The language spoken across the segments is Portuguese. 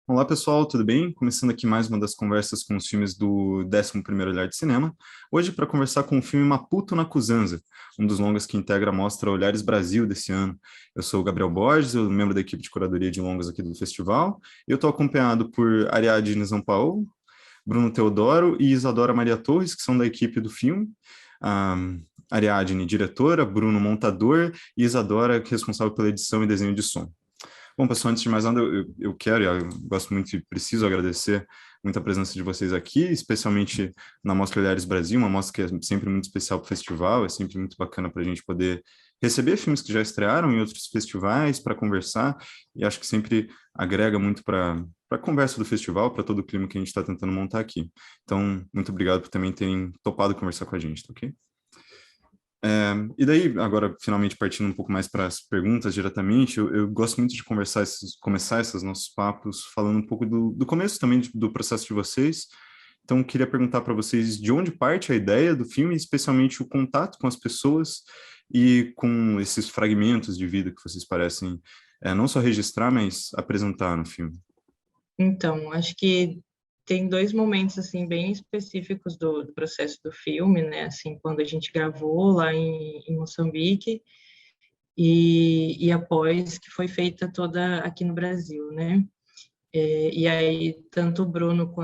Olá pessoal, tudo bem? Começando aqui mais uma das conversas com os filmes do 11º Olhar de Cinema. Hoje para conversar com o filme Maputo na Cusanza, um dos longas que integra a mostra Olhares Brasil desse ano. Eu sou o Gabriel Borges, eu membro da equipe de curadoria de longas aqui do festival. Eu estou acompanhado por Ariadne Zampaolo, Bruno Teodoro e Isadora Maria Torres, que são da equipe do filme. A Ariadne, diretora, Bruno, montador e Isadora, responsável pela edição e desenho de som. Bom, pessoal, antes de mais nada, eu quero, eu gosto muito e preciso agradecer muito a presença de vocês aqui, especialmente na Mostra Olhares Brasil, uma mostra que é sempre muito especial para o festival, é sempre muito bacana para a gente poder receber filmes que já estrearam em outros festivais, para conversar, e acho que sempre agrega muito para a conversa do festival, para todo o clima que a gente está tentando montar aqui. Então, muito obrigado por também terem topado conversar com a gente, tá ok? E daí, agora, finalmente partindo um pouco mais para as perguntas diretamente, eu gosto muito de começar esses nossos papos falando um pouco do começo também do processo de vocês. Então, queria perguntar para vocês de onde parte a ideia do filme, especialmente o contato com as pessoas e com esses fragmentos de vida que vocês parecem não só registrar, mas apresentar no filme. Então, acho que tem dois momentos assim bem específicos do processo do filme, né? Assim, quando a gente gravou lá em Moçambique e após que foi feita toda aqui no Brasil, né? E aí tanto o Bruno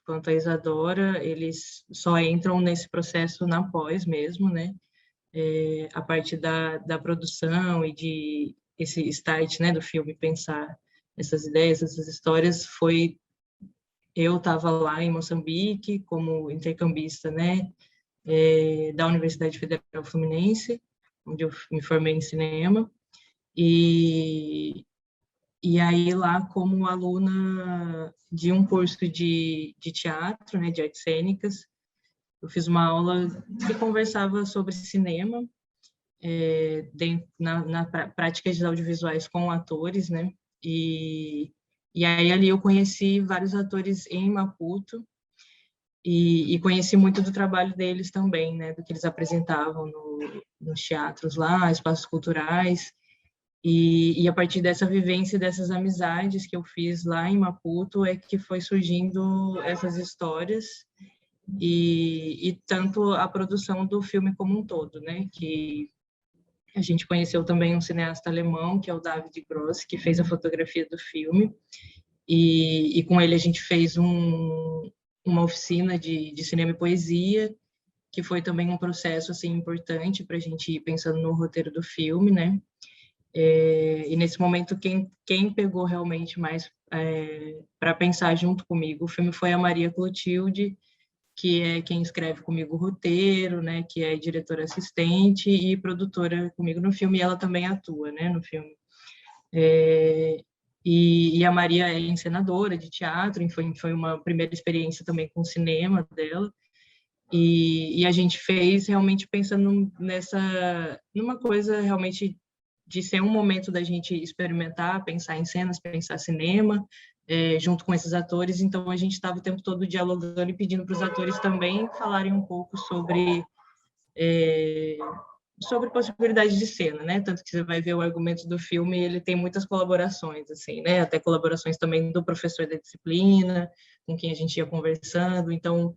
quanto a Isadora, eles só entram nesse processo na pós mesmo, né? A parte da produção e de esse start, né, do filme, pensar essas ideias, essas histórias, eu estava lá em Moçambique como intercambista, né, da Universidade Federal Fluminense, onde eu me formei em cinema, e aí lá como aluna de um curso de teatro, né, de artes cênicas, eu fiz uma aula que conversava sobre cinema, na prática de audiovisuais com atores, né, e aí ali eu conheci vários atores em Maputo, e conheci muito do trabalho deles também, né, do que eles apresentavam nos teatros lá, espaços culturais, e a partir dessa vivência, dessas amizades que eu fiz lá em Maputo, é que foi surgindo essas histórias, e tanto a produção do filme como um todo, né, que a gente conheceu também um cineasta alemão, que é o David Gross, que fez a fotografia do filme, e com ele a gente fez uma oficina de cinema e poesia, que foi também um processo assim importante para a gente ir pensando no roteiro do filme, né? E nesse momento quem pegou realmente mais para pensar junto comigo o filme foi a Maria Clotilde, que é quem escreve comigo o roteiro, né? Que é diretora assistente e produtora comigo no filme, e ela também atua, né? No filme. E a Maria é encenadora de teatro, e foi uma primeira experiência também com o cinema dela, e a gente fez realmente pensando numa coisa realmente de ser um momento da gente experimentar, pensar em cenas, pensar cinema, junto com esses atores, então a gente estava o tempo todo dialogando e pedindo para os atores também falarem um pouco sobre possibilidades de cena, né? Tanto que você vai ver o argumento do filme, ele tem muitas colaborações, assim, né? Até colaborações também do professor da disciplina, com quem a gente ia conversando. Então,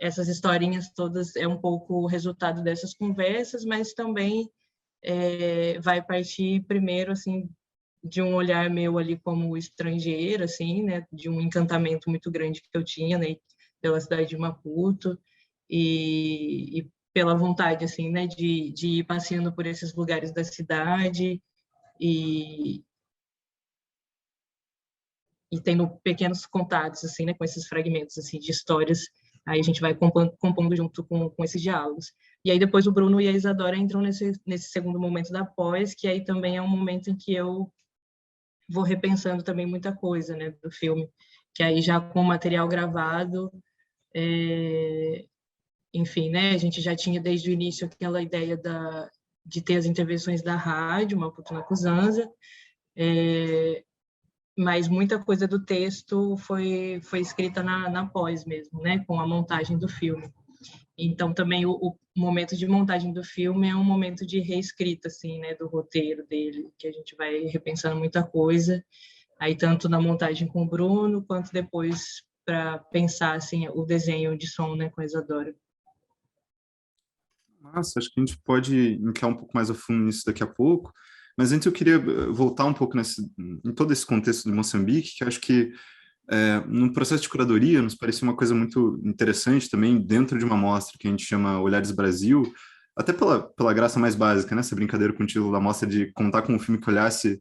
essas historinhas todas é um pouco o resultado dessas conversas, mas também vai partir primeiro, assim, de um olhar meu ali como estrangeira, assim, né? De um encantamento muito grande que eu tinha, né? Pela cidade de Maputo e pela vontade, assim, né, de ir passeando por esses lugares da cidade e, e tendo pequenos contatos, assim, né, com esses fragmentos, assim, de histórias, aí a gente vai compondo junto com esses diálogos. E aí depois o Bruno e a Isadora entram nesse segundo momento da pós, que aí também é um momento em que eu vou repensando também muita coisa, né, do filme, que aí já com o material gravado, enfim, né, a gente já tinha desde o início aquela ideia de ter as intervenções da rádio, Maputo na Cusanza, mas muita coisa do texto foi escrita na pós mesmo, né, com a montagem do filme. Então, também o momento de montagem do filme é um momento de reescrita, assim, né, do roteiro dele, que a gente vai repensando muita coisa. aí tanto na montagem com o Bruno, quanto depois para pensar assim, o desenho de som, né, com a Isadora. Nossa, acho que a gente pode entrar um pouco mais a fundo nisso daqui a pouco, mas antes eu queria voltar um pouco em todo esse contexto de Moçambique, que eu acho que no processo de curadoria nos parecia uma coisa muito interessante também, dentro de uma mostra que a gente chama Olhares Brasil, até pela graça mais básica, né? Essa brincadeira com o título da mostra de contar com um filme que olhasse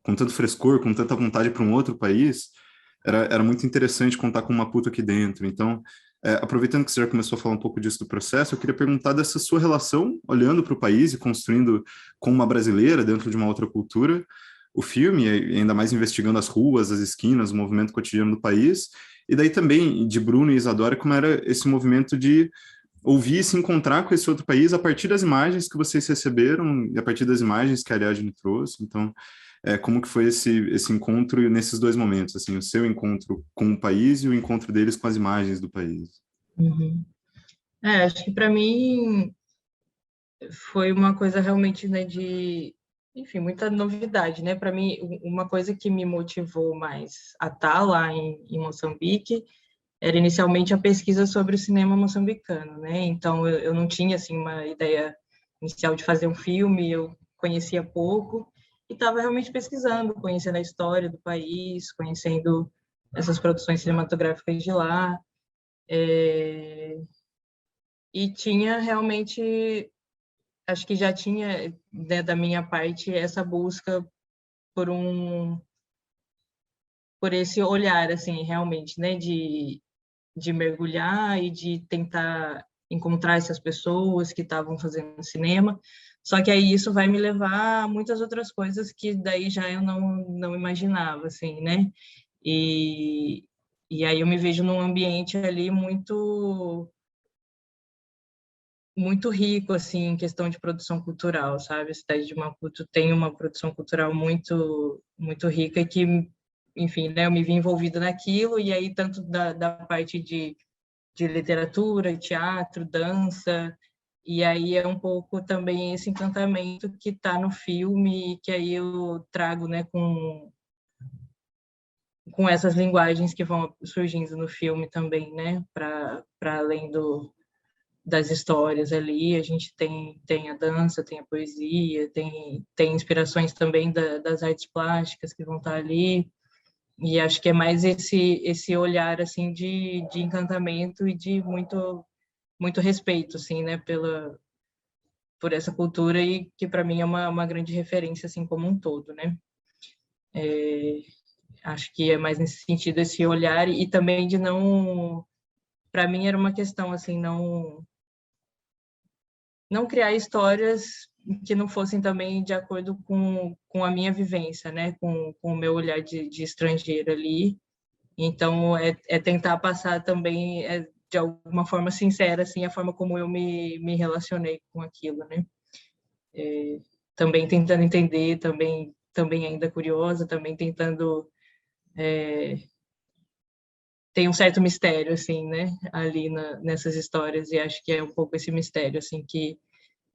com tanto frescor, com tanta vontade para um outro país, era muito interessante contar com Maputo aqui dentro. Então, aproveitando que você já começou a falar um pouco disso do processo, eu queria perguntar dessa sua relação, olhando para o país e construindo com uma brasileira dentro de uma outra cultura, o filme, e ainda mais investigando as ruas, as esquinas, o movimento cotidiano do país, e daí também de Bruno e Isadora, como era esse movimento de ouvir e se encontrar com esse outro país a partir das imagens que vocês receberam e a partir das imagens que a Ariadne trouxe. Então, como que foi esse encontro nesses dois momentos, assim, o seu encontro com o país e o encontro deles com as imagens do país? Uhum. Acho que para mim foi uma coisa realmente, né, de, enfim, muita novidade, né? Para mim, uma coisa que me motivou mais a estar lá em Moçambique era inicialmente a pesquisa sobre o cinema moçambicano, né? Então eu não tinha assim uma ideia inicial de fazer um filme, eu conhecia pouco e estava realmente pesquisando, conhecendo a história do país, conhecendo essas produções cinematográficas de lá, e tinha realmente, acho que já tinha, né, da minha parte essa busca por por esse olhar assim realmente, né, de mergulhar e de tentar encontrar essas pessoas que estavam fazendo cinema. Só que aí isso vai me levar a muitas outras coisas que daí já eu não imaginava, assim, né? E, e aí eu me vejo num ambiente ali muito rico, assim, em questão de produção cultural, sabe? A cidade de Maputo tem uma produção cultural muito rica e que, enfim, né, eu me vi envolvida naquilo, e aí tanto da parte de literatura, teatro, dança, e aí é um pouco também esse encantamento que está no filme, que aí eu trago, né, com essas linguagens que vão surgindo no filme também, né, para além das histórias ali, a gente tem a dança, tem a poesia, tem inspirações também das artes plásticas que vão estar ali, e acho que é mais esse olhar assim de encantamento e de muito respeito assim, né, por essa cultura e que para mim é uma grande referência assim como um todo, né? Acho que é mais nesse sentido esse olhar e também de não, para mim era uma questão assim, não criar histórias que não fossem também de acordo com a minha vivência, né? Com o meu olhar de estrangeiro ali. Então, é tentar passar também, de alguma forma sincera, assim, a forma como eu me relacionei com aquilo, né? Também tentando entender, também ainda curiosa, também tentando... Tem um certo mistério, assim, né? Ali nessas histórias, e acho que é um pouco esse mistério, assim,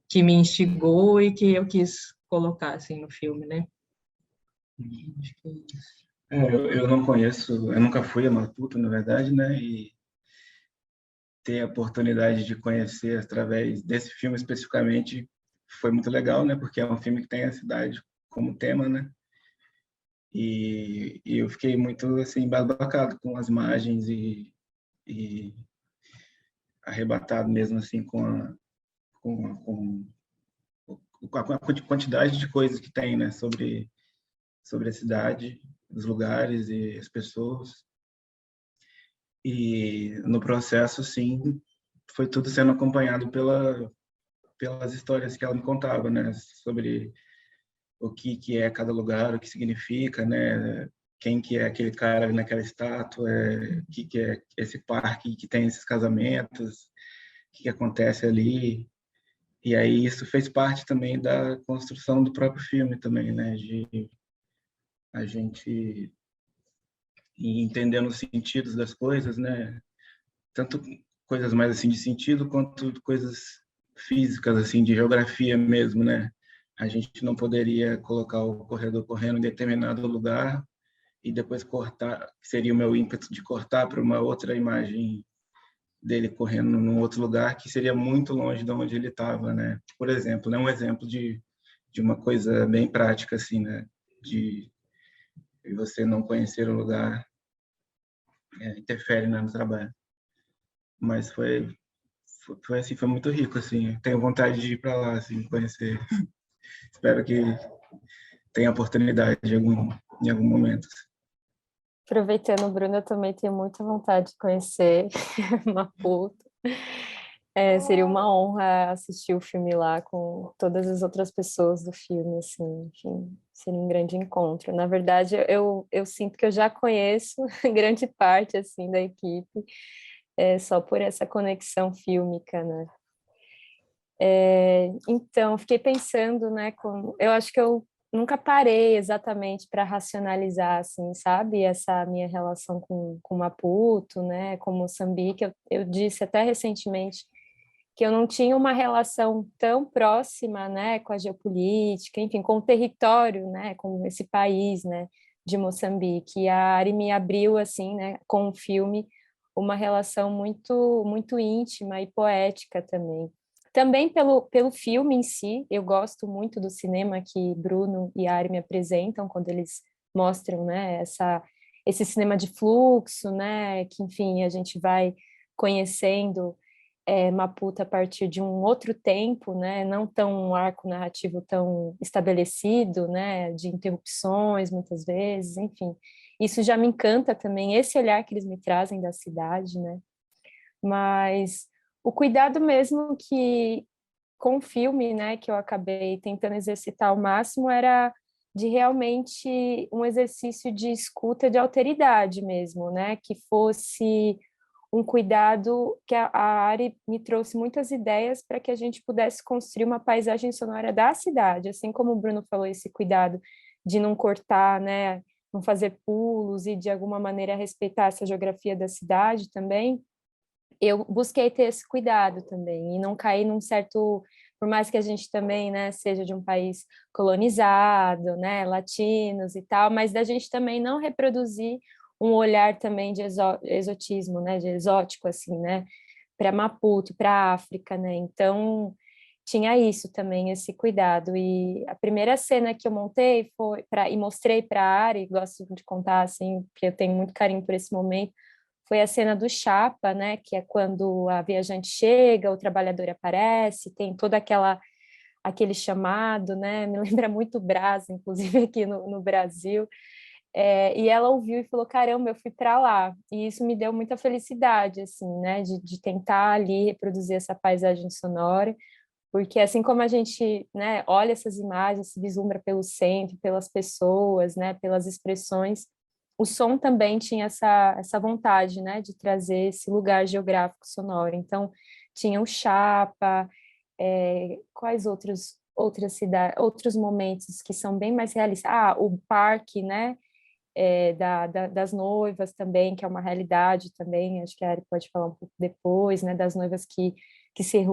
que me instigou e que eu quis colocar, assim, no filme, né? Acho que é isso. Eu não conheço, eu nunca fui a Maputo, na verdade, né? E ter a oportunidade de conhecer através desse filme especificamente foi muito legal, né? Porque é um filme que tem a cidade como tema, né? E eu fiquei muito assim embasbacado com as imagens e arrebatado mesmo assim com a quantidade de coisas que tem, né? Sobre a cidade, os lugares e as pessoas. E no processo, sim, foi tudo sendo acompanhado pelas histórias que ela me contava, né? Sobre o que é cada lugar, o que significa, né? Quem que é aquele cara naquela estátua, o que é esse parque que tem esses casamentos, o que acontece ali. E aí isso fez parte também da construção do próprio filme também, né? De a gente ir entendendo os sentidos das coisas, né? Tanto coisas mais assim de sentido quanto coisas físicas assim de geografia mesmo, né? A gente não poderia colocar o corredor correndo em determinado lugar e depois cortar, seria o meu ímpeto de cortar para uma outra imagem dele correndo num outro lugar que seria muito longe de onde ele estava, né? Por exemplo, né? Um exemplo de uma coisa bem prática, assim, né? De você não conhecer o lugar interfere, né, no trabalho. Mas foi assim, foi muito rico, assim. Tenho vontade de ir para lá, assim, conhecer. Espero que tenha oportunidade em algum momento. Aproveitando, Bruno, eu também tenho muita vontade de conhecer Maputo. Seria uma honra assistir o filme lá com todas as outras pessoas do filme, assim, enfim, seria um grande encontro. Na verdade, eu sinto que eu já conheço grande parte, assim, da equipe, só por essa conexão fílmica, né? Então, fiquei pensando, né, eu acho que eu nunca parei exatamente para racionalizar, assim, sabe, essa minha relação com Maputo, né, com Moçambique. Eu disse até recentemente que eu não tinha uma relação tão próxima, né, com a geopolítica, enfim, com o território, né, com esse país, né, de Moçambique. E a Ari me abriu, assim, né, com o filme, uma relação muito, muito íntima e poética também. Também pelo filme em si, eu gosto muito do cinema que Bruno e Ari me apresentam quando eles mostram, né, esse cinema de fluxo, né, que, enfim, a gente vai conhecendo Maputo a partir de um outro tempo, né, não tão um arco narrativo tão estabelecido, né, de interrupções muitas vezes, enfim. Isso já me encanta também, esse olhar que eles me trazem da cidade, né, mas o cuidado mesmo que com o filme, né, que eu acabei tentando exercitar ao máximo era de realmente um exercício de escuta de alteridade mesmo, né, que fosse um cuidado que a Ari me trouxe muitas ideias para que a gente pudesse construir uma paisagem sonora da cidade, assim como o Bruno falou, esse cuidado de não cortar, né, não fazer pulos e de alguma maneira respeitar essa geografia da cidade também. Eu busquei ter esse cuidado também e não cair num certo, por mais que a gente também, né, seja de um país colonizado, né, latinos e tal, mas da gente também não reproduzir um olhar também de exotismo, né, de exótico assim, né, para Maputo, para a África, né? Então tinha isso também, esse cuidado. E a primeira cena que eu montei e mostrei para a Ari, gosto de contar assim, porque eu tenho muito carinho por esse momento, foi a cena do chapa, né, que é quando a viajante chega, o trabalhador aparece, tem toda aquele chamado, né, me lembra muito o Brás, inclusive aqui no Brasil, e ela ouviu e falou, caramba, eu fui para lá, e isso me deu muita felicidade, assim, né, de tentar ali reproduzir essa paisagem sonora, porque assim como a gente, né, olha essas imagens, se vislumbra pelo centro, pelas pessoas, né, pelas expressões, o som também tinha essa vontade, né, de trazer esse lugar geográfico sonoro. Então, tinha o Chapa, quais outras cidades, outros momentos que são bem mais realistas. O parque, né, das noivas também, que é uma realidade também, acho que a Ari pode falar um pouco depois, né, das noivas que se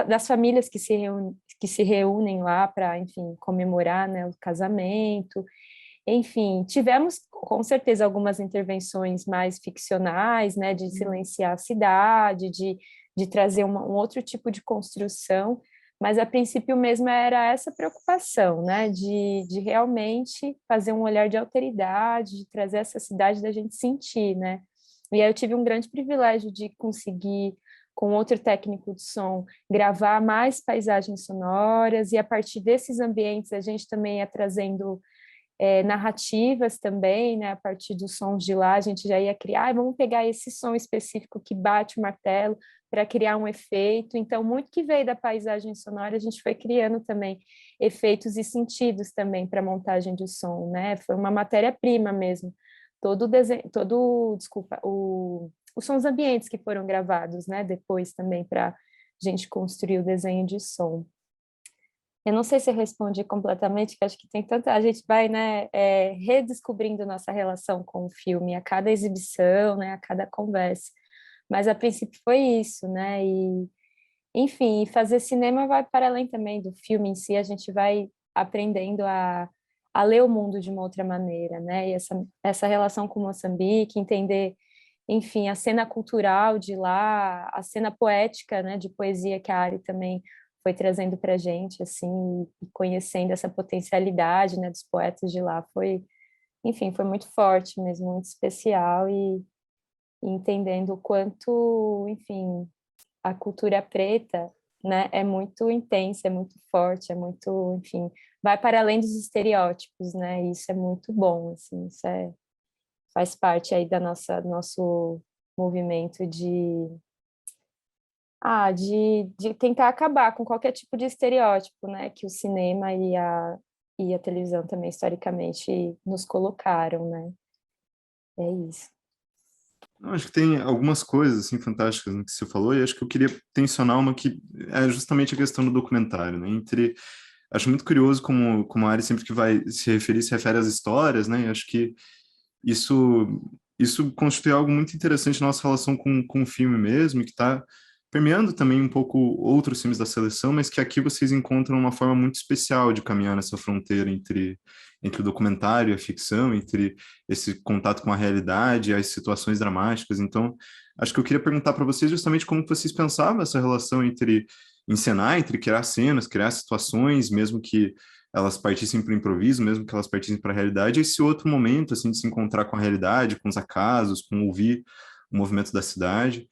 das famílias que se reúnem lá para, enfim, comemorar, né, o casamento. Enfim, tivemos com certeza algumas intervenções mais ficcionais, né, de silenciar a cidade, de trazer um outro tipo de construção, mas a princípio mesmo era essa preocupação, né, de realmente fazer um olhar de alteridade, de trazer essa cidade da gente sentir, né. E aí eu tive um grande privilégio de conseguir, com outro técnico de som, gravar mais paisagens sonoras, e a partir desses ambientes a gente também ia trazendo narrativas também, né, a partir dos sons de lá, a gente já ia criar, vamos pegar esse som específico que bate o martelo para criar um efeito. Então, muito que veio da paisagem sonora, a gente foi criando também efeitos e sentidos também para a montagem do som, né? Foi uma matéria-prima mesmo. Todo o desenho, desculpa, os sons ambientes que foram gravados, né, depois também para a gente construir o desenho de som. Eu não sei se eu respondi completamente, que acho que tem tanta... A gente vai, né, redescobrindo nossa relação com o filme a cada exibição, né, a cada conversa. Mas, a princípio, foi isso, né? E, enfim, fazer cinema vai para além também do filme em si. A gente vai aprendendo a ler o mundo de uma outra maneira, né? E essa relação com Moçambique, entender, enfim, a cena cultural de lá, a cena poética, né, de poesia que a Ari também foi trazendo para a gente, assim, e conhecendo essa potencialidade, né, dos poetas de lá, foi, enfim, foi muito forte mesmo, muito especial e entendendo o quanto, enfim, a cultura preta, né, é muito intensa, é muito forte, é muito, enfim, vai para além dos estereótipos, né? E isso é muito bom, assim, faz parte aí do nosso movimento de tentar acabar com qualquer tipo de estereótipo, né, que o cinema e a televisão também historicamente nos colocaram, né? É isso. Eu acho que tem algumas coisas assim fantásticas no que você falou, e acho que eu queria tensionar uma que é justamente a questão do documentário, né? Acho muito curioso como a Ari sempre que vai se refere às histórias, né? E acho que isso isso constitui algo muito interessante na nossa relação com o filme mesmo, e que está permeando também um pouco outros filmes da seleção, mas que aqui vocês encontram uma forma muito especial de caminhar nessa fronteira entre o documentário e a ficção, entre esse contato com a realidade e as situações dramáticas. Então, acho que eu queria perguntar para vocês justamente como que vocês pensavam essa relação entre encenar, entre criar cenas, criar situações, mesmo que elas partissem para o improviso, mesmo que elas partissem para a realidade, e esse outro momento, assim, de se encontrar com a realidade, com os acasos, com ouvir o movimento da cidade.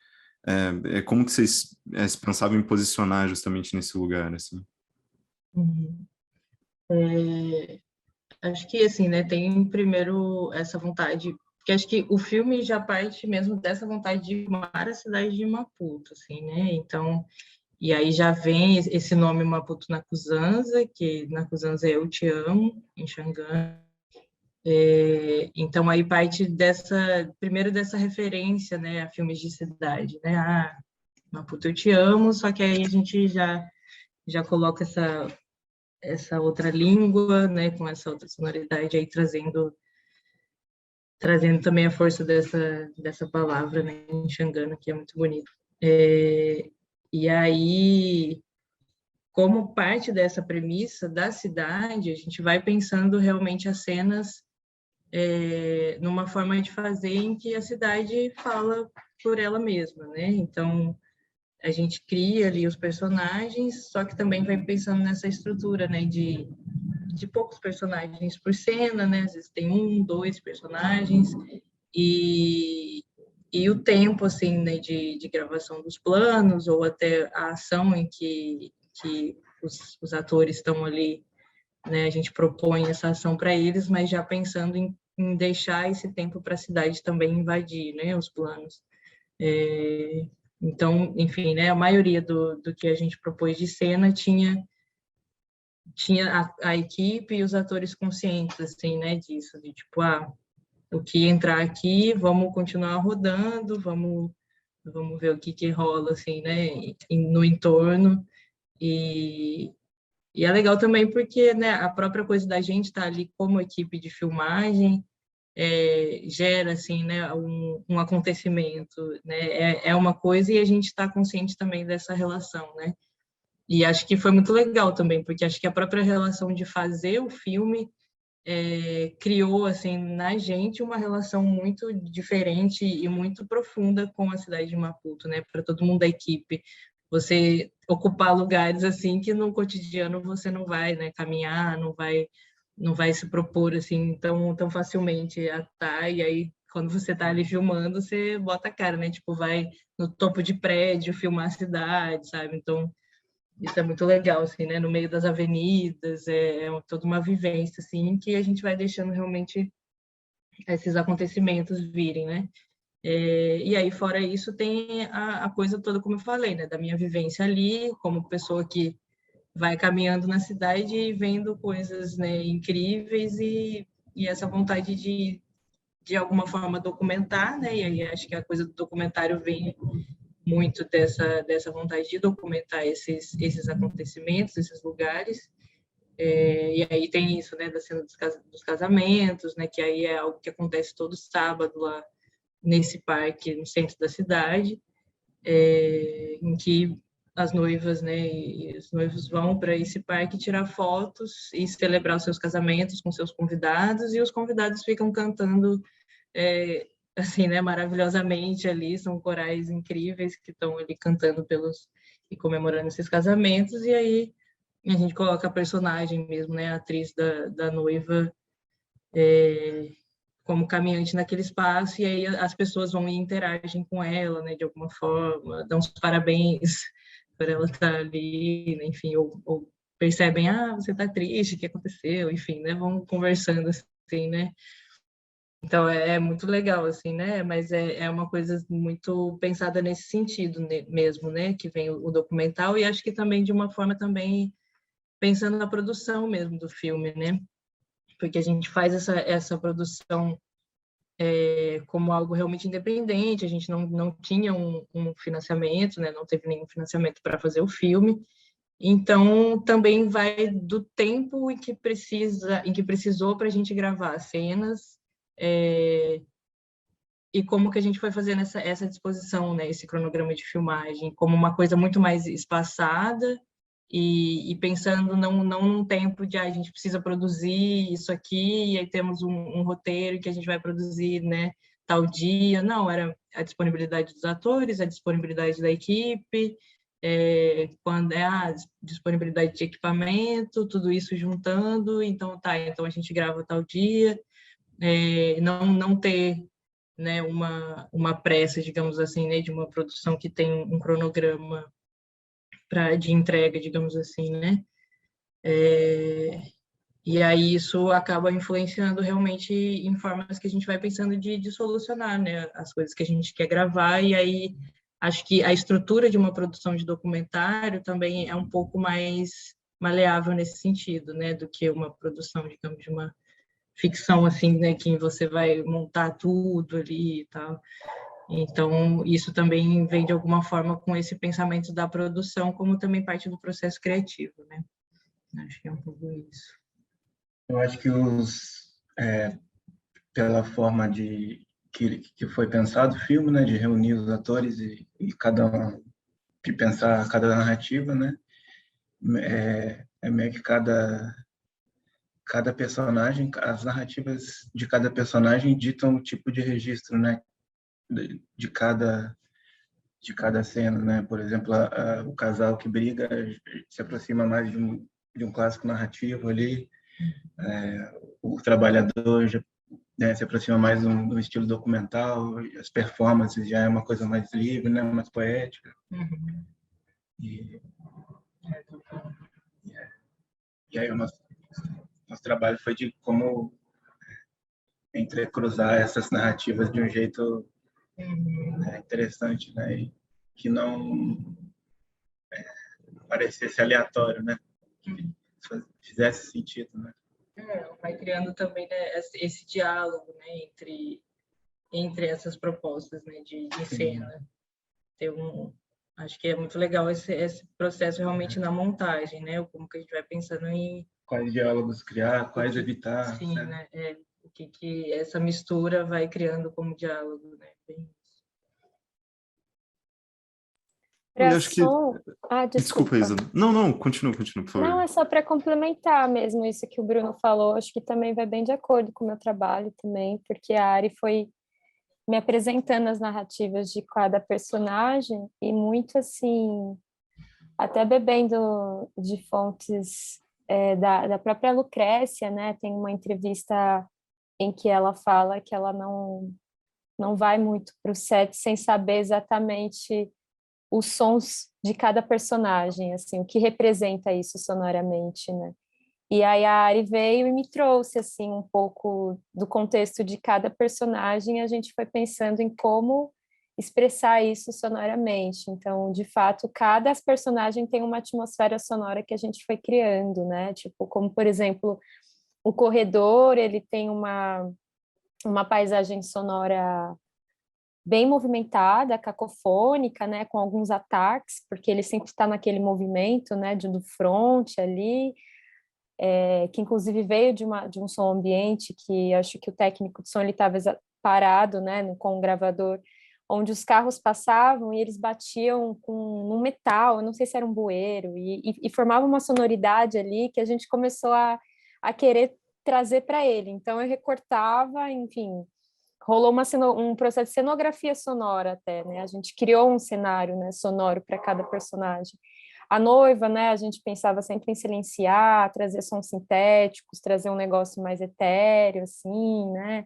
Como que vocês se pensavam em posicionar justamente nesse lugar, assim? Uhum. Acho que, assim, né, tem primeiro essa vontade, porque acho que o filme já parte mesmo dessa vontade de filmar a cidade de Maputo, assim, né? Então, e aí já vem esse nome Maputo Nakuzanza, que Nakuzanza é Eu Te Amo, em Xangã. Então aí parte primeiro dessa referência, né, a filmes de cidade, né? Ah, Maputo Eu Te Amo, só que aí a gente já coloca essa outra língua, né, com essa outra sonoridade aí trazendo também a força dessa palavra, né, em Xangana, que é muito bonito. E aí, como parte dessa premissa da cidade, a gente vai pensando realmente as cenas numa forma de fazer em que a cidade fala por ela mesma, né? Então, a gente cria ali os personagens, só que também vai pensando nessa estrutura, né, de poucos personagens por cena, né? Às vezes tem 1, 2 personagens, e, e o tempo, assim, né, de gravação dos planos, ou até a ação em que os atores estão ali, né? A gente propõe essa ação para eles, mas já pensando em deixar esse tempo para a cidade também invadir, né, os planos. Então, enfim, né, a maioria do que a gente propôs de cena tinha a equipe e os atores conscientes, assim, né, disso, de tipo, o que entrar aqui, vamos continuar rodando, vamos ver o que rola, assim, né, no entorno, e, e é legal também porque, né, a própria coisa da gente estar ali como equipe de filmagem gera, assim, né, um acontecimento, né, é uma coisa e a gente está consciente também dessa relação, né. E acho que foi muito legal também, porque acho que a própria relação de fazer o filme criou, assim, na gente uma relação muito diferente e muito profunda com a cidade de Maputo, né? Para todo mundo da equipe. Você ocupar lugares, assim, que no cotidiano você não vai, né? Caminhar, não vai se propor, assim, tão facilmente a estar. E aí, quando você está ali filmando, você bota a cara, né? Tipo, vai no topo de prédio filmar a cidade, sabe? Então, isso é muito legal, assim, né? No meio das avenidas, toda uma vivência, assim, que a gente vai deixando realmente esses acontecimentos virem, né? E aí, fora isso, tem a coisa toda, como eu falei, né? Da minha vivência ali, como pessoa que vai caminhando na cidade e vendo coisas, né, incríveis e essa vontade de alguma forma, documentar, né? E aí acho que a coisa do documentário vem muito dessa vontade de documentar esses acontecimentos, esses lugares. E aí tem isso, né, da cena dos casamentos, né, que aí é algo que acontece todo sábado lá nesse parque, no centro da cidade, em que as noivas, né, e os noivos vão para esse parque tirar fotos e celebrar os seus casamentos com seus convidados, e os convidados ficam cantando, assim, né, maravilhosamente ali, são corais incríveis que estão ali cantando e comemorando esses casamentos, e aí a gente coloca a personagem mesmo, né, a atriz da noiva, como caminhante naquele espaço, e aí as pessoas vão e interagem com ela, né, de alguma forma, dão os parabéns por ela estar ali, né, enfim, ou percebem, você está triste, o que aconteceu, enfim, né, vão conversando assim, né. Então é muito legal, assim, né, mas é uma coisa muito pensada nesse sentido, né, mesmo, né, que vem o documental, e acho que também de uma forma também pensando na produção mesmo do filme, né, porque a gente faz essa produção como algo realmente independente, a gente não tinha um financiamento, né, não teve nenhum financiamento para fazer o filme, então também vai do tempo em que precisou para a gente gravar as cenas, e como que a gente foi fazendo essa disposição, né, esse cronograma de filmagem, como uma coisa muito mais espaçada, e pensando não num tempo de a gente precisa produzir isso aqui, e aí temos um roteiro que a gente vai produzir, né, tal dia. Não, era a disponibilidade dos atores, a disponibilidade da equipe, quando é a disponibilidade de equipamento, tudo isso juntando, então então a gente grava tal dia, não ter, né, uma pressa, digamos assim, né, de uma produção que tem um cronograma de entrega, digamos assim, né? E aí isso acaba influenciando realmente em formas que a gente vai pensando de solucionar, né, as coisas que a gente quer gravar, e aí acho que a estrutura de uma produção de documentário também é um pouco mais maleável nesse sentido, né, do que uma produção, digamos, de uma ficção, assim, né, que você vai montar tudo ali e tal. Então, isso também vem de alguma forma com esse pensamento da produção, como também parte do processo criativo, né? Acho que é um pouco isso. Eu acho que pela forma que foi pensado o filme, né, de reunir os atores e cada um, de pensar cada narrativa, né, é meio que cada personagem, as narrativas de cada personagem ditam o tipo de registro, né, de cada cena, né? Por exemplo, o casal que briga se aproxima mais de um clássico narrativo ali, o trabalhador já, né, se aproxima mais de um estilo documental, as performances já é uma coisa mais livre, né, mais poética. Uhum. E, e aí nosso trabalho foi de como entrecruzar essas narrativas de um jeito interessante, né, e que não parecesse aleatório, né, que fizesse sentido, né. Vai criando também, né, esse diálogo, né, entre essas propostas, né, de cena. Ter acho que é muito legal esse processo realmente na montagem, né, como que a gente vai pensando em Quais diálogos criar, quais evitar. sim, né, o que essa mistura vai criando como diálogo, né, bem... Eu acho que... Desculpa, Desculpa. Isa. Não, continua, por Não, favor. é só para complementar mesmo isso que o Bruno falou. Acho que também vai bem de acordo com o meu trabalho também, porque a Ari foi me apresentando as narrativas de cada personagem e muito assim, até bebendo de fontes da própria Lucrécia, né? Tem uma entrevista em que ela fala que ela não vai muito para o set sem saber exatamente os sons de cada personagem, assim, o que representa isso sonoramente, né? E aí a Ari veio e me trouxe assim um pouco do contexto de cada personagem, a gente foi pensando em como expressar isso sonoramente. Então, de fato, cada personagem tem uma atmosfera sonora que a gente foi criando, né? Tipo, como por exemplo, o corredor, ele tem uma paisagem sonora bem movimentada, cacofônica, né, com alguns ataques, porque ele sempre está naquele movimento, né, do front ali, que inclusive veio de um som ambiente, que acho que o técnico de som ele estava parado, né, com o gravador onde os carros passavam e eles batiam num metal, eu não sei se era um bueiro, e formava uma sonoridade ali que a gente começou a querer trazer para ele. Então eu recortava, enfim, rolou um processo de cenografia sonora até, né? A gente criou um cenário, né, sonoro para cada personagem. A noiva, né, a gente pensava sempre em silenciar, trazer sons sintéticos, trazer um negócio mais etéreo, assim, né?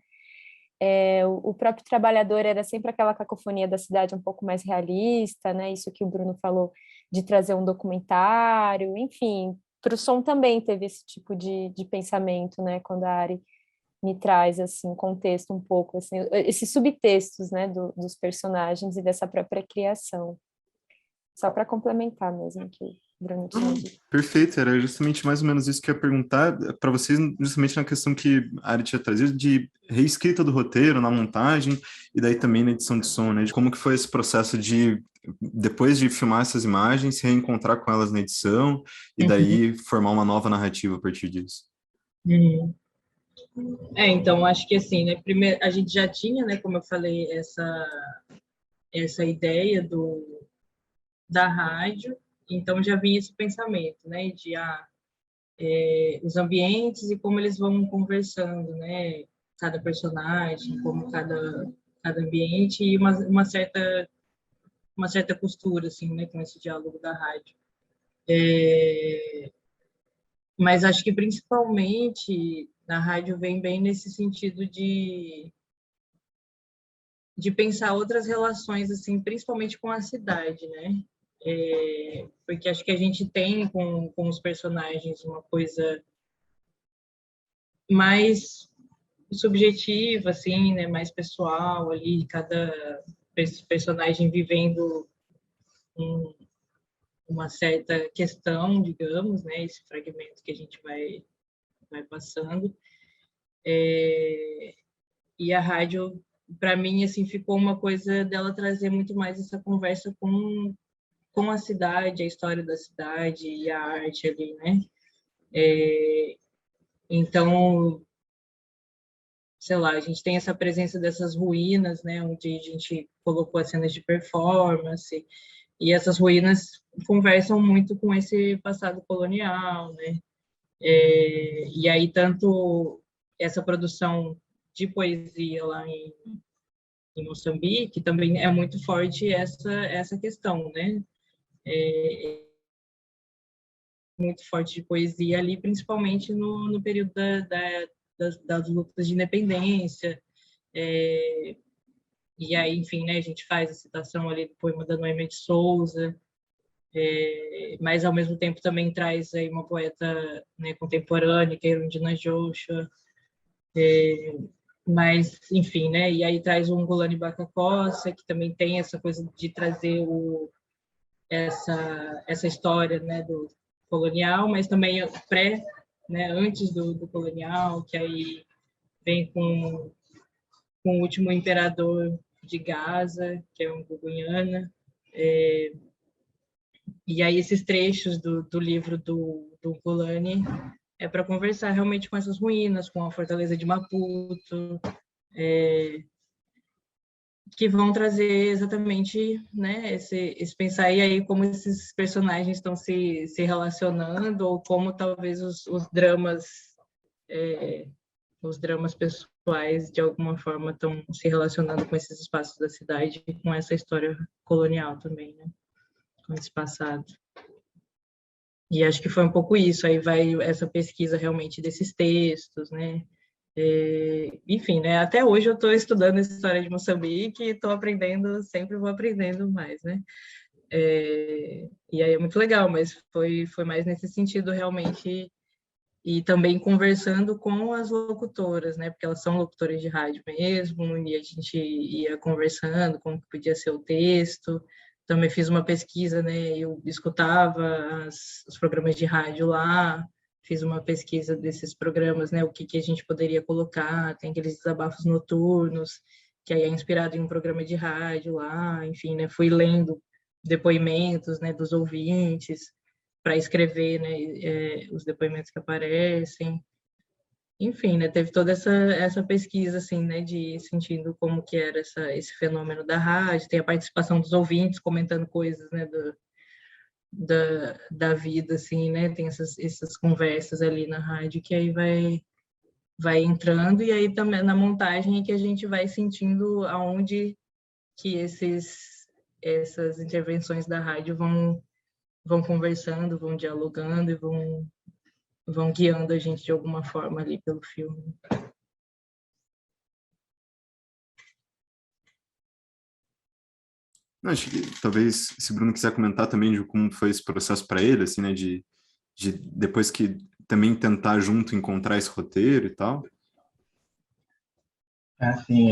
O próprio trabalhador era sempre aquela cacofonia da cidade um pouco mais realista, né? Isso que o Bruno falou, de trazer um documentário, enfim, para o som também teve esse tipo de pensamento, né? Quando a Ari me traz, assim, um contexto um pouco, assim, esses subtextos, né, dos personagens e dessa própria criação. Só para complementar mesmo que o Bruno tinha dito. Perfeito, era justamente mais ou menos isso que eu ia perguntar para vocês, justamente na questão que a Ari tinha trazido de reescrita do roteiro, na montagem, e daí também na edição de som, né? De como que foi esse processo de, depois de filmar essas imagens, se reencontrar com elas na edição, e daí formar uma nova narrativa a partir disso. Então, acho que assim, né, primeiro, a gente já tinha, né, como eu falei, essa ideia da rádio, então já vinha esse pensamento, né, de os ambientes e como eles vão conversando, né, cada personagem, como cada ambiente e uma certa costura, assim, né, com esse diálogo da rádio. Mas acho que principalmente na rádio vem bem nesse sentido de pensar outras relações, assim, principalmente com a cidade, né? Porque acho que a gente tem com os personagens uma coisa mais subjetiva, assim, né? Mais pessoal ali, cada personagem vivendo uma certa questão, digamos, né? Esse fragmento que a gente vai passando. E a rádio, para mim, assim, ficou uma coisa dela trazer muito mais essa conversa com a cidade, a história da cidade e a arte ali, né? Então, sei lá, a gente tem essa presença dessas ruínas, né? Onde a gente colocou as cenas de performance, e essas ruínas conversam muito com esse passado colonial, né? E aí, tanto essa produção de poesia lá em Moçambique, também é muito forte essa questão, né? Muito forte de poesia ali, principalmente no período das lutas de independência. E aí, enfim, né, a gente faz a citação ali do poema da Noêmia de Souza, mas ao mesmo tempo também traz aí uma poeta, né, contemporânea, que é Erundina Joshua, mas, enfim, né, e aí traz o Ngulani Bacacossa, que também tem essa coisa de trazer essa história, né, do colonial, mas também pré, né, antes do colonial, que aí vem com o último imperador de Gaza, que é um Gugunhana, e aí esses trechos do livro do Ngulani é para conversar realmente com essas ruínas, com a fortaleza de Maputo, que vão trazer exatamente, né, esse pensar e aí como esses personagens estão se relacionando ou como talvez os dramas pessoais de alguma forma estão se relacionando com esses espaços da cidade e com essa história colonial também, né, com esse passado. E acho que foi um pouco isso, aí vai essa pesquisa realmente desses textos, né, enfim, né? Até hoje eu estou estudando essa história de Moçambique e estou aprendendo, sempre vou aprendendo mais, né? E aí é muito legal, mas foi mais nesse sentido realmente, e também conversando com as locutoras, né? Porque elas são locutoras de rádio mesmo, e a gente ia conversando como que podia ser o texto. Também fiz uma pesquisa, né? Eu escutava os programas de rádio lá, fiz uma pesquisa desses programas, né? O que a gente poderia colocar, tem aqueles desabafos noturnos, que aí é inspirado em um programa de rádio lá, enfim, né? Fui lendo depoimentos, né, dos ouvintes para escrever, né, os depoimentos que aparecem. enfim, né, teve toda essa pesquisa, assim, né, de sentindo como que era esse fenômeno da rádio, tem a participação dos ouvintes comentando coisas, né, da vida, assim, né, tem essas conversas ali na rádio que aí vai entrando, e aí também na montagem é que a gente vai sentindo aonde que essas intervenções da rádio vão conversando, vão dialogando e vão guiando a gente de alguma forma ali pelo filme. Não, acho que talvez, se o Bruno quiser comentar também de como foi esse processo para ele, assim, né, de depois que também tentar junto encontrar esse roteiro e tal. Assim,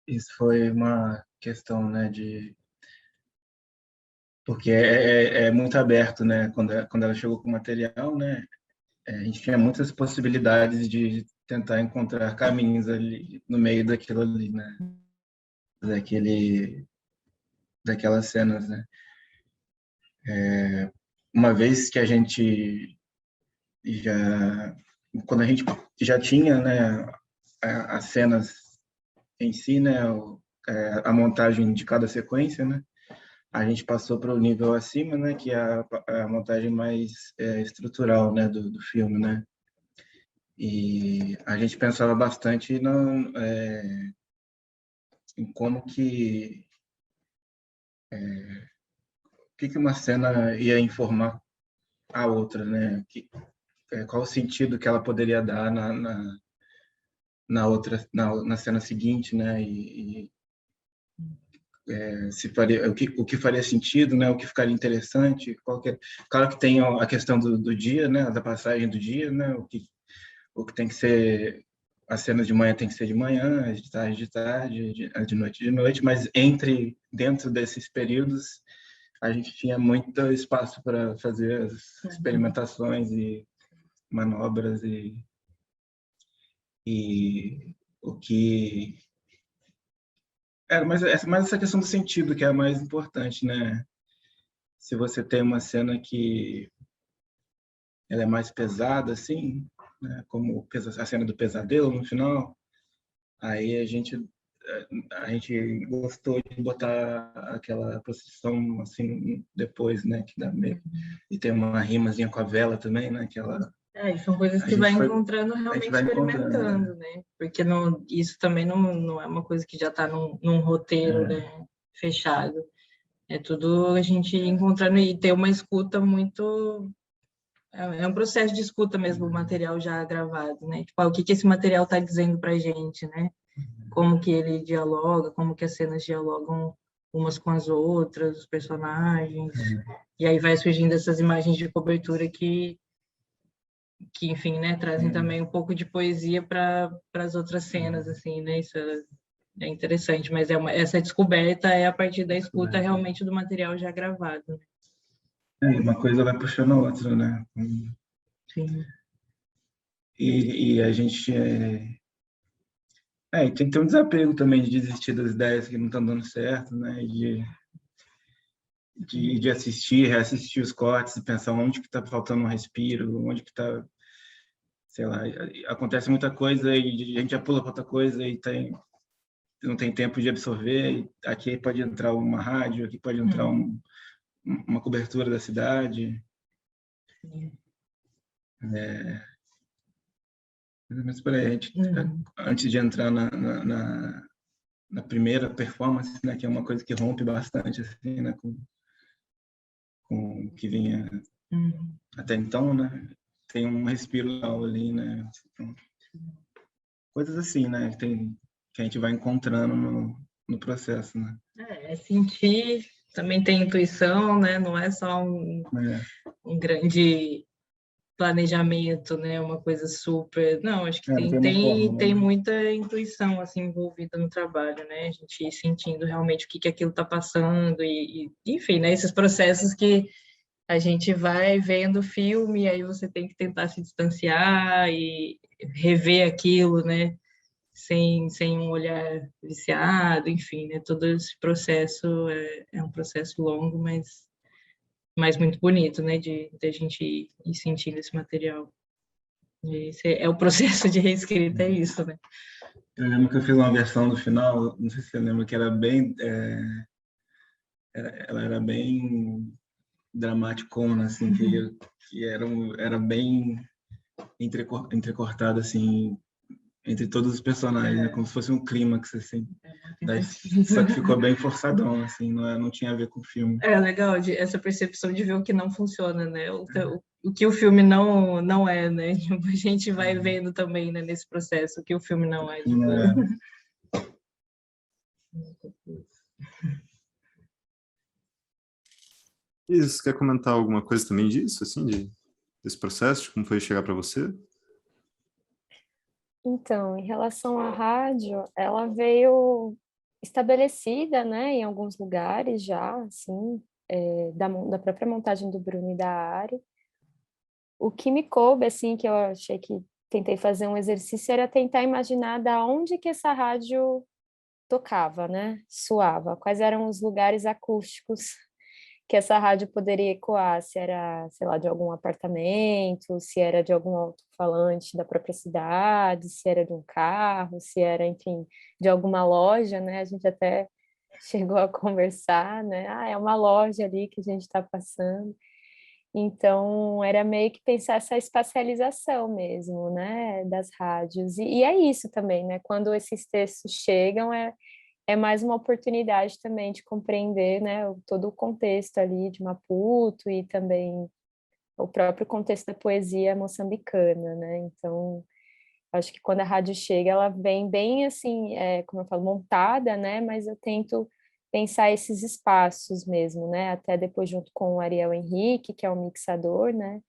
isso foi uma questão, né, porque é muito aberto, né, quando ela chegou com o material, né, a gente tinha muitas possibilidades de tentar encontrar caminhos ali no meio daquilo ali, né, daquelas cenas, né. Uma vez que quando a gente já tinha, né, as cenas em si, né, a montagem de cada sequência, né, a gente passou para o nível acima, né, que é a montagem mais estrutural, né, do filme, né. E a gente pensava bastante em como que uma cena ia informar a outra, né, qual o sentido que ela poderia dar na cena seguinte, né, se faria, o que faria sentido, né, o que ficaria interessante, claro que tem a questão do dia, né, da passagem do dia, né, o que tem que ser, as cenas de manhã tem que ser de manhã, de tarde, de noite, mas dentro desses períodos, a gente tinha muito espaço para fazer as experimentações e manobras e o que mais essa questão do sentido que é a mais importante, né? Se você tem uma cena que ela é mais pesada, assim, né? Como a cena do pesadelo no final, aí a gente gostou de botar aquela procissão assim depois, né? Que dá meio, e tem uma rimazinha com a vela também, né? E são coisas que vai encontrando, a gente realmente vai experimentando, né? Porque isso também não é uma coisa que já está num roteiro, né, fechado. É tudo a gente encontrando e ter uma escuta muito... É um processo de escuta mesmo, o material já gravado, né? Tipo, o que esse material está dizendo para a gente, né? Como que ele dialoga, como que as cenas dialogam umas com as outras, os personagens. E aí vai surgindo essas imagens de cobertura que enfim, né, trazem também um pouco de poesia para as outras cenas, assim, né? Isso é interessante, mas essa descoberta é a partir da escuta realmente do material já gravado. Né? Uma coisa vai puxando a outra, né? Sim. E a gente tem que ter um desapego também de desistir das ideias que não estão dando certo, né? De assistir, reassistir os cortes e pensar onde que está faltando um respiro, onde que está, sei lá, acontece muita coisa e a gente já pula para outra coisa e não tem tempo de absorver. Aqui pode entrar uma rádio, aqui pode entrar uma cobertura da cidade. Mas por aí, antes de entrar na primeira performance, né, que é uma coisa que rompe bastante assim, né, com o que vinha até então, né, tem um respiro ali, né, coisas assim, né, que a gente vai encontrando no processo, né. Sentir, também tem intuição, né, não é só um grande planejamento, né, uma coisa super... Não, acho que tem muita intuição, assim, envolvida no trabalho, né, a gente ir sentindo realmente o que aquilo está passando enfim, né, esses processos que a gente vai vendo o filme e aí você tem que tentar se distanciar e rever aquilo, né, sem um olhar viciado, enfim, né, todo esse processo é um processo longo, mas muito bonito, né, de a gente ir sentindo esse material. Esse é o processo de reescrita, é isso, né? Eu lembro que eu fiz uma versão do final, não sei se você lembra, que era bem, ela era bem dramaticona, assim, que era bem entrecortada, assim, entre todos os personagens, né? Como se fosse um clímax, assim. Só que ficou bem forçadão, assim, não tinha a ver com o filme. É legal essa percepção de ver o que não funciona, né? O que o filme não é, né? Tipo, a gente vai vendo também, né, nesse processo, o que o filme não é. Tipo... Isso, quer comentar alguma coisa também disso, assim, desse processo, de como foi chegar para você? Então, em relação à rádio, ela veio estabelecida, né, em alguns lugares já, assim, da própria montagem do Bruno e da Ari. O que me coube, assim, que eu achei que tentei fazer um exercício, era tentar imaginar da onde que essa rádio tocava, né, soava, quais eram os lugares acústicos que essa rádio poderia ecoar, se era, sei lá, de algum apartamento, se era de algum alto-falante da própria cidade, se era de um carro, se era, enfim, de alguma loja, né? A gente até chegou a conversar, né? Ah, é uma loja ali que a gente está passando. Então, era meio que pensar essa espacialização mesmo, né, das rádios. E é isso também, né? Quando esses textos chegam, é mais uma oportunidade também de compreender, né, todo o contexto ali de Maputo e também o próprio contexto da poesia moçambicana, né? Então, acho que quando a rádio chega, ela vem bem assim, como eu falo, montada, né? Mas eu tento pensar esses espaços mesmo, né? Até depois junto com o Ariel Henrique, que é o mixador, né,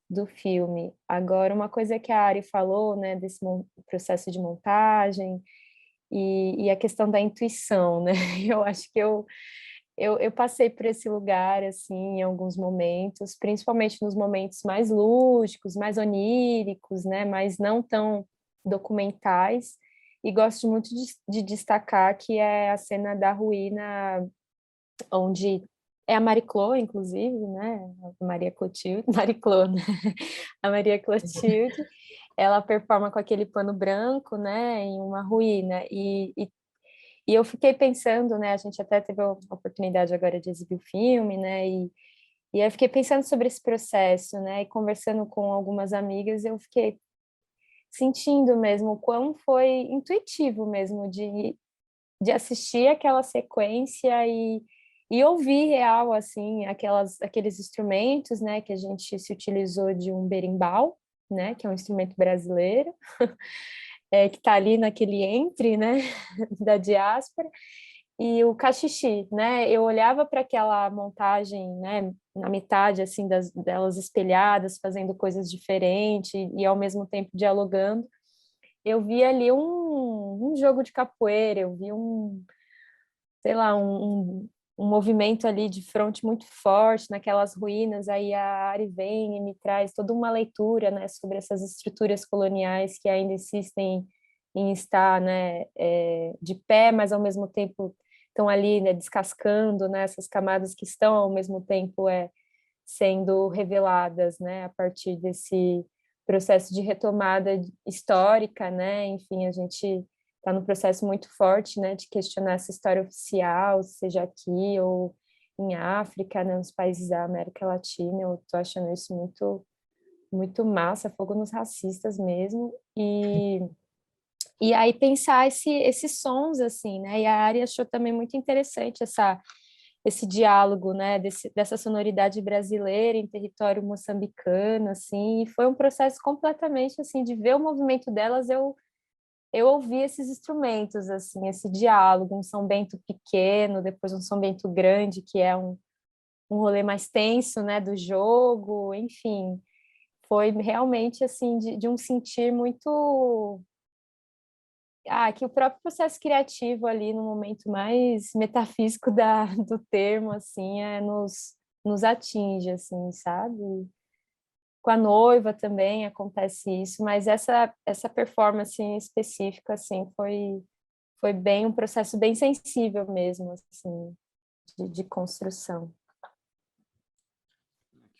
do filme. Agora, uma coisa que a Ari falou, né, desse processo de montagem, e a questão da intuição, né? Eu acho que eu passei por esse lugar, assim, em alguns momentos, principalmente nos momentos mais lúdicos, mais oníricos, né? Mas não tão documentais. E gosto muito de destacar que é a cena da ruína, onde é a Mariclô, inclusive, né? A Maria Clotilde, Mariclô, né? A Maria Clotilde, ela performa com aquele pano branco, né, em uma ruína, e eu fiquei pensando, né, a gente até teve a oportunidade agora de exibir o filme, né, e eu fiquei pensando sobre esse processo, né, e conversando com algumas amigas, eu fiquei sentindo mesmo o quão foi intuitivo mesmo de assistir aquela sequência e ouvir real, assim, aqueles instrumentos, né, que a gente se utilizou de um berimbau, né, que é um instrumento brasileiro, que está ali naquele entre, né, da diáspora, e o cachixi, né, eu olhava para aquela montagem, né, na metade, assim, delas espelhadas, fazendo coisas diferentes e ao mesmo tempo dialogando, eu vi ali um jogo de capoeira, eu vi sei lá, um movimento ali de fronte muito forte naquelas ruínas, aí a Ari vem e me traz toda uma leitura, né, sobre essas estruturas coloniais que ainda insistem em estar, né, de pé, mas ao mesmo tempo estão ali, né, descascando, né, essas camadas que estão ao mesmo tempo sendo reveladas, né, a partir desse processo de retomada histórica, né, enfim, a gente está num processo muito forte, né, de questionar essa história oficial, seja aqui ou em África, né, nos países da América Latina. Eu estou achando isso muito, muito massa, fogo nos racistas mesmo. E aí pensar esses sons, assim, né, e a Ari achou também muito interessante esse diálogo, né, dessa sonoridade brasileira em território moçambicano, assim, e foi um processo completamente, assim, de ver o movimento delas, eu ouvi esses instrumentos, assim, esse diálogo, um São Bento pequeno, depois um São Bento grande, que é um rolê mais tenso, né, do jogo, enfim, foi realmente, assim, de um sentir muito... que o próprio processo criativo ali, no momento mais metafísico do termo, assim, nos atinge, assim, sabe? Com a noiva também acontece isso, mas essa performance em específico, assim, foi bem um processo bem sensível mesmo, assim, de construção.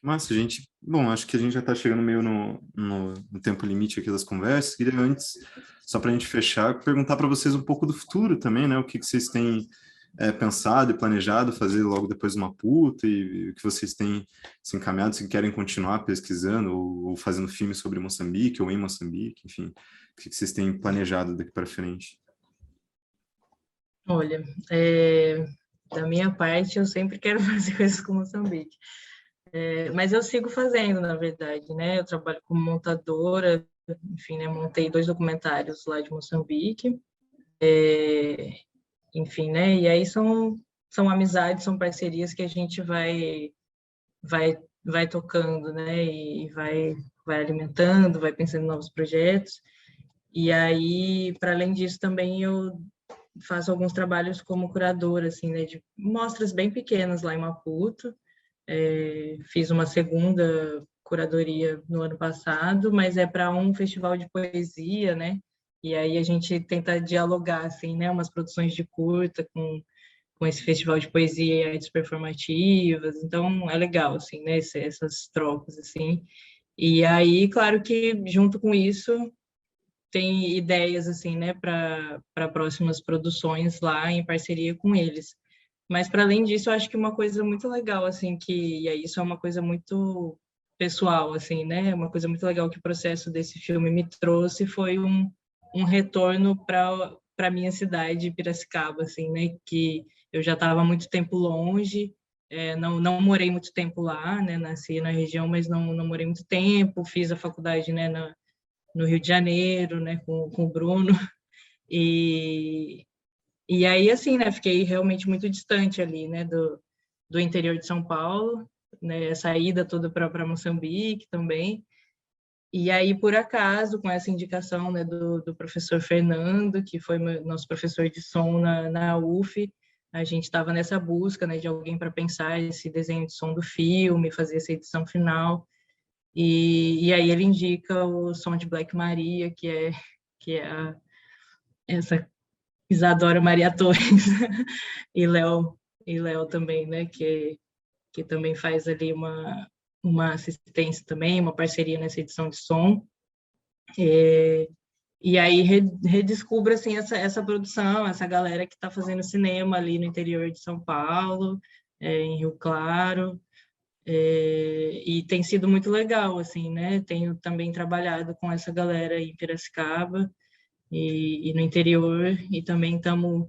Massa, gente. Bom, acho que a gente já está chegando meio no tempo limite aqui das conversas. Queria antes, só para a gente fechar, perguntar para vocês um pouco do futuro também, né? O que vocês têm pensado e planejado fazer logo depois do Maputo e o que vocês têm se encaminhado, se querem continuar pesquisando ou fazendo filmes sobre Moçambique ou em Moçambique, enfim. O que vocês têm planejado daqui para frente? Olha, da minha parte, eu sempre quero fazer coisas com Moçambique. Mas eu sigo fazendo, na verdade, né? Eu trabalho como montadora, enfim, né? Montei 2 documentários lá de Moçambique, enfim, né? E aí são amizades, são parcerias que a gente vai tocando, né? E vai alimentando, vai pensando em novos projetos. E aí, para além disso, também eu faço alguns trabalhos como curadora, assim, né? De mostras bem pequenas lá em Maputo. Fiz uma segunda curadoria no ano passado, mas é para um festival de poesia, né? E aí a gente tenta dialogar, assim, né? Umas produções de curta com esse festival de poesia e artes performativas. Então é legal, assim, né? Essas trocas, assim. E aí, claro que junto com isso tem ideias, assim, né? Para próximas produções lá em parceria com eles. Mas, para além disso, eu acho que uma coisa muito legal, assim, e aí isso é uma coisa muito pessoal, assim, né? Uma coisa muito legal que o processo desse filme me trouxe foi um retorno para minha cidade, Piracicaba, assim, né? Que eu já estava há muito tempo longe, não morei muito tempo lá, né? Nasci na região, mas não morei muito tempo. Fiz a faculdade, né? No Rio de Janeiro, né? Com o Bruno. E, e aí, assim, né, fiquei realmente muito distante ali, né, do interior de São Paulo, né, essa ida toda para Moçambique também. E aí, por acaso, com essa indicação, né, do professor Fernando, que foi nosso professor de som na UF, a gente estava nessa busca, né, de alguém para pensar esse desenho de som do filme, fazer essa edição final. E aí ele indica o som de Black Maria, que é essa Isadora Maria Torres e Léo também, né, que também faz ali uma assistência também, uma parceria nessa edição de som. E aí redescubro assim essa produção, essa galera que está fazendo cinema ali no interior de São Paulo, em Rio Claro. E tem sido muito legal, assim, né? Tenho também trabalhado com essa galera em Piracicaba e no interior, e também estamos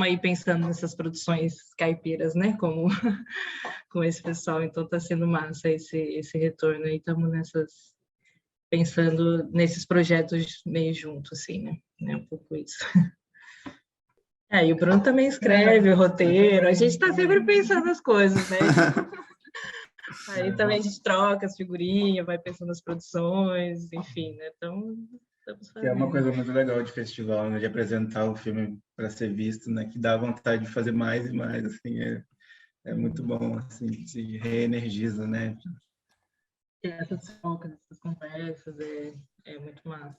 aí pensando nessas produções caipiras, né? Como com esse pessoal, então está sendo massa esse retorno aí, estamos pensando nesses projetos meio juntos, assim, né? Um pouco isso. E o Bruno também escreve o roteiro, a gente está sempre pensando as coisas, né? Aí também a gente troca as figurinhas, vai pensando nas produções, enfim, né? Então, estamos fazendo. Que é uma coisa muito legal de festival, né? De apresentar o filme para ser visto, né? Que dá vontade de fazer mais e mais, assim, é muito bom, assim, se reenergiza, né? Essas trocas, essas conversas, é muito massa.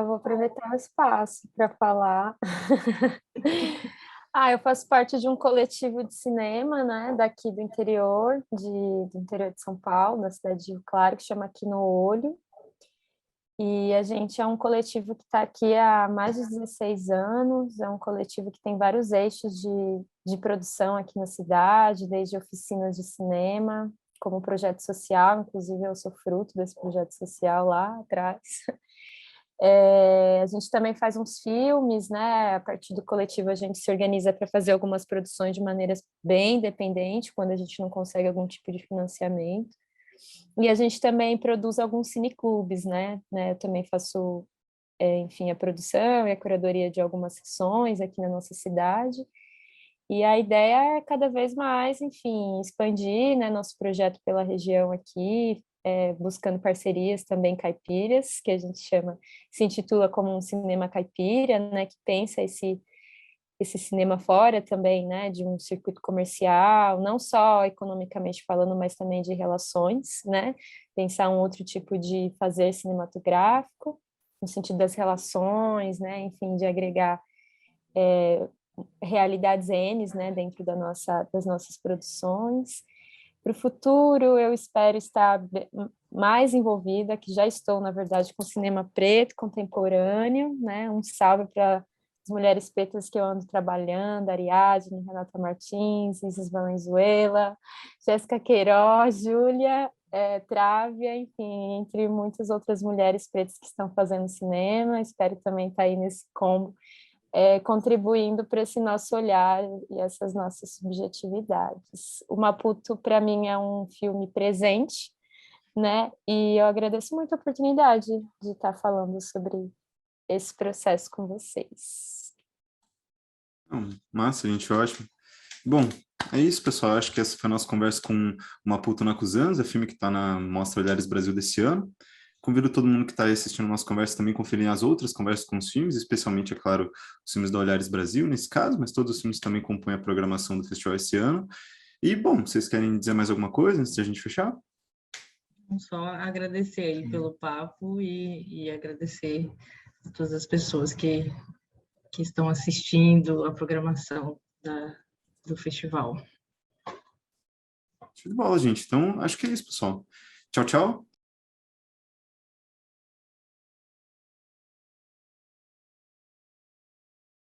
Vou aproveitar o espaço para falar. Eu faço parte de um coletivo de cinema, né, daqui do interior, do interior de São Paulo, da cidade de Rio Claro, que chama Aqui no Olho. E a gente é um coletivo que está aqui há mais de 16 anos, é um coletivo que tem vários eixos de produção aqui na cidade, desde oficinas de cinema, como projeto social, inclusive eu sou fruto desse projeto social lá atrás. A gente também faz uns filmes, né? A partir do coletivo a gente se organiza para fazer algumas produções de maneiras bem independente, quando a gente não consegue algum tipo de financiamento. E a gente também produz alguns cineclubes, né? Eu também faço, enfim, a produção e a curadoria de algumas sessões aqui na nossa cidade. E a ideia é cada vez mais, enfim, expandir, né, nosso projeto pela região aqui, buscando parcerias também caipiras, que a gente se intitula como um cinema caipira, né, que pensa esse cinema fora também, né, de um circuito comercial, não só economicamente falando, mas também de relações, né, pensar um outro tipo de fazer cinematográfico, no sentido das relações, né, enfim, de agregar realidades N, né, dentro das nossas produções. Para o futuro, eu espero estar mais envolvida, que já estou, na verdade, com cinema preto contemporâneo, né? Um salve para as mulheres pretas que eu ando trabalhando, Ariadne, Renata Martins, Isis Valenzuela, Jéssica Queiroz, Júlia Trávia, enfim, entre muitas outras mulheres pretas que estão fazendo cinema. Espero também estar aí nesse combo, contribuindo para esse nosso olhar e essas nossas subjetividades. O Maputo, para mim, é um filme presente, né? E eu agradeço muito a oportunidade de estar falando sobre esse processo com vocês. Massa, gente, ótimo. Bom, é isso, pessoal. Acho que essa foi a nossa conversa com o Maputo na Cousins, filme que está na Mostra Olhares Brasil desse ano. Convido todo mundo que está assistindo a nossa conversa também a conferir as outras conversas com os filmes, especialmente, é claro, os filmes da Olhares Brasil, nesse caso, mas todos os filmes também compõem a programação do festival esse ano. E, bom, vocês querem dizer mais alguma coisa antes de a gente fechar? Só agradecer aí pelo papo e agradecer a todas as pessoas que estão assistindo a programação do festival. Show de bola, gente. Então, acho que é isso, pessoal. Tchau, tchau.